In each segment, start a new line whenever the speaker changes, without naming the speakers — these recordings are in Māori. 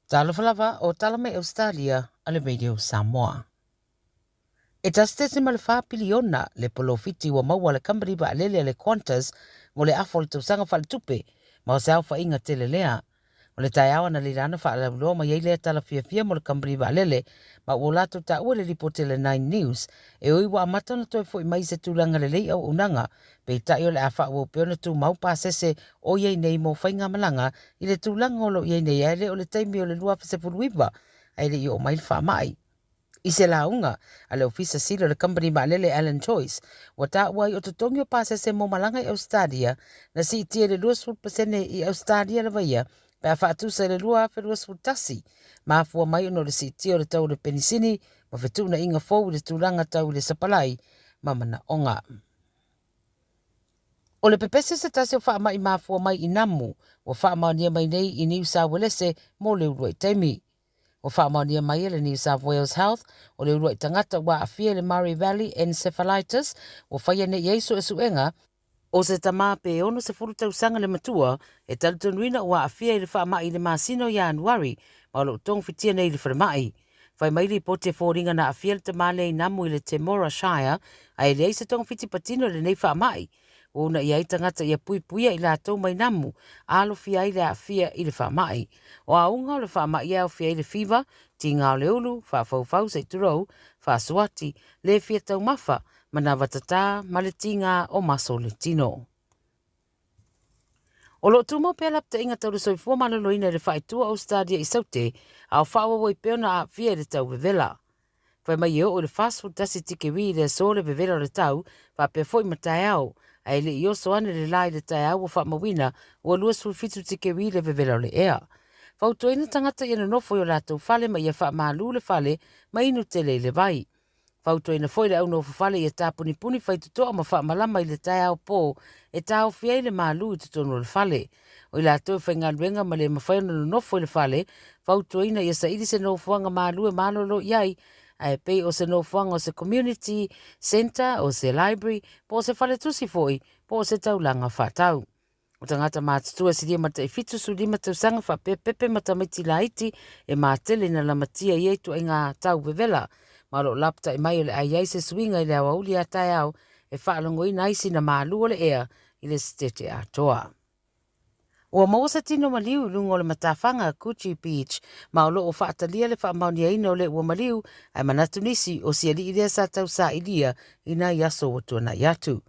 Tala Fou o tala mai Ausetalia ale radio Samoa. E tasitese ma le whapiliona le polofiti wa maua le company ba alele le Qantas mo le afo le tausanga whaletupe ma o se au whainga tele lea. O le tai awa na le rana whaalauloa ma iei lea tala fia mo le company ba alele ma o lato ta ua le ripote le 9 News e oi wa amata na toi fo i mai se tūlanga le lei au unanga pe tai o le awha ua peona tū mau pasese o iei nei mo whainga malanga i le tūlanga o lo iei nei ele o le taimi o le lua pese puruiva ai le i o mai le wha mai. I se launga, a le ofisa silo le company maalele Alan Choice, wa ta wai o tutongi o pasese mo malanga i Ausetalia, na si itia le 2% i Ausetalia le vaia, pe a whaatusa le lua fe 2% ma afua mai ono le si itia o le tau le penisini, ma fetu na inga fau le tūranga tau le sapalai, ma mana onga. O le pepese se tase o wha mai ma afua mai i namu, wa wha maunia mai nei i New South Wales mo le urua i taimi. O whaamaunia mai le New South Wales Health, o le urua i tangata wa a le Murray Valley encephalitis, o whaia ne ieiso e suenga, o se tamā pe ono se furu tausanga le matua, e talutonuina wa a le whaamai le masino i Anuari, ma lo tong fitia nei le wharamai. Whai mai li pote fōringa na a le tamale i namu i le Temora Shire, a e le eisa tong fiti patino le nei whaamai, o na ia i tangata ia puipuia i la tau mai namu, alo fia i le a i le whaamai. O a unga o le whaamai ia o fia i le fiva, ti ngā o le ulu, whaafau se turou, whaasuati, le fia tau mafa, mana watata, ma le tinga o maso le tino. O lo tumo pe lapta inga tau le soifua maloloina le whaitua Ausetalia i saute, a o whaawa wai peona a fia le tau vevela. Whai mai o le fast food tasi tike wi le so le vevela le tau, wha pe foi matai au, ai le i oso ane le lai le tai au o wha mawina o luas fitu tike wi le vevela le ea. Fautoina tangata ia nofo o lātou whale ma ia wha mālu le whale ma inu tele le vai. Fautoina foi le au nofo whale ia tāpuni puni whai tutoa ma wha malama i le tai au pō e tāo whiai le mālu i tutono le whale. O i lātou whai ngā luenga ma le mawhaina nofo le whale, fautoina ia sa iri se nofoanga mālu e mālolo iai, ai pei o se nofoanga o se community center o se library, po se whale tusi foi, po se taulanga whatau. O tangata mātutua si ria mata i fitu su lima tausanga wha pepe mata maiti laiti e mātele na lamatia i eitu i ngā tau vevela. Malo lapta i mai o le ai se suinga i le awa uli a tai au e whaalongo i naisi na mālu o le ea i le stete a toa. Ua mawasa tino maliu lungo le matawhanga Kuchi Beach ma o loo whaatalia le whaamaunia ina o le ua maliu ai manatu nisi o si ali i rea sa tau sa ilia i nā yaso o tuana yatu.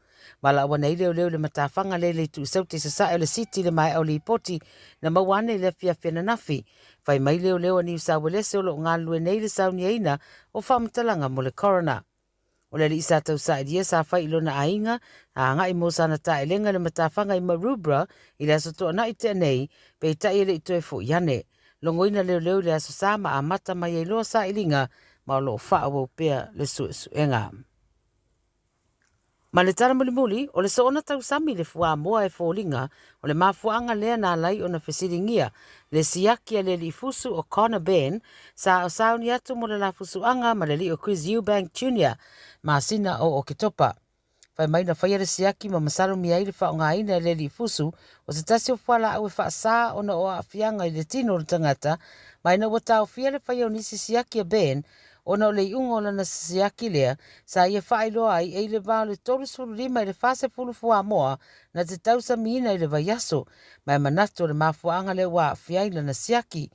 Mala wana ile leo le matawhanga le tu saute sa sa le siti le mai au li poti na mawane le fia na nafi. Whai mai leo ni New Wales o lo ngā lue nei le saunia ina o whamtalanga mo le corona. O le li sa tau sa idia sa whai ilo na ainga a ngai mo sana ta elenga le matawhanga i Marubra i le aso toa na i te nei pe ta i le i toe fo iane. Longoina leo le aso sa ma a mata mai e loa sa ilinga ma o lo wha o pia le suenga. Ma le tala muli o le soona tau sami le fua moa e fōlinga o le mafuanga lea nā lai o na fesiringia le siakia le li fusu o Connor Ben sa o sauni atu mo le la fusuanga ma le li o Chris Eubank Jr. ma sina o Oketopa. Whai mai na whaia le siaki ma masaro mi aile wha o ngā ina le li fusu o se tasi o whala au e wha sa o na o a fianga i le tino o tangata mai na wata o fia le whaia o nisi siakia Ben ona o le iunga o lana siaki lea, sa ia whaeloa ai e le vāo le toru suru lima i le whase fulu fua moa na te tausa miina i le vaiaso, mai manatu le mafuanga le wā whiai lana siaki.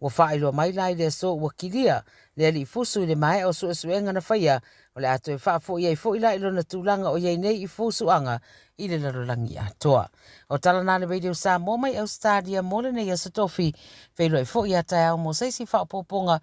Wa whaeloa mai lai le so ua kilia, le ali fusu i le mai o suenga na whaia, o le ato e whaafo i fo ila ilo na tūlanga o iei nei i fusuanga i le larolangi atoa. O tala nā le radio sa mō mai Ausetalia mō le nei a satofi, whaeloa i fo i atai au mō seisi whaapoponga,